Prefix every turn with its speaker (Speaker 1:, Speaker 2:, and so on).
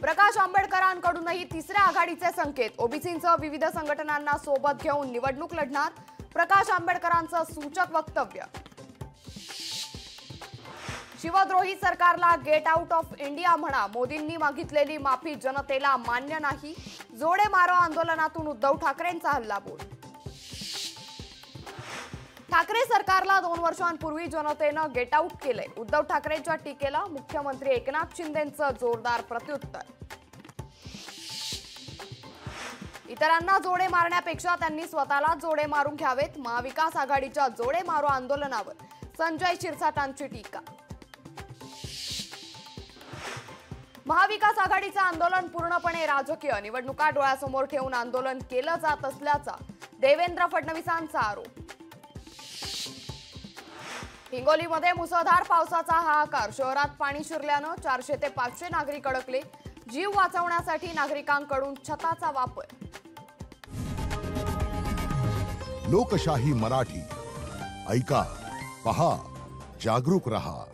Speaker 1: प्रकाश आंबेडकरांकडूनही तिसऱ्या आघाडीचे संकेत। ओबीसींसह विविध संघटनांना सोबत घेऊन निवडणूक लढणार। प्रकाश आंबेडकरांचं सूचक वक्तव्य। शिवद्रोही सरकारला गेट आउट ऑफ इंडिया म्हणा, मोदींनी मागितलेली माफी जनतेला मान्य नाही। जोडे मारो आंदोलनातून उद्धव ठाकरेंचा हल्लाबोल। ठाकरे सरकारला 2 वर्षांपूर्वी जनतेनं गेट आउट केले। उद्धव ठाकरेंच्या टीकेला मुख्यमंत्री एकनाथ शिंदेंचं जोरदार प्रत्युत्तर। इतरांना जोडे मारण्यापेक्षा त्यांनी स्वतःला जोडे मारून घ्यावेत। महाविकास आघाडीच्या जोडे मारो आंदोलनावर संजय शिरसाटांची टीका। महाविकास आघाडीचं आंदोलन पूर्णपणे राजकीय, निवडणुका डोळ्यासमोर ठेवून आंदोलन केलं जात असल्याचा देवेंद्र फडणवीसांचा आरोप। हिंगोलीमध्ये मुसळधार पावसाचा हाहाकार। शहरात पाणी शिरल्यानं 400 ते 500 नागरिक अडकले। जीव वाचवण्यासाठी नागरिकांकडून छताचा वापर।
Speaker 2: लोकशाही मराठी ऐका, पहा, जागरूक रहा।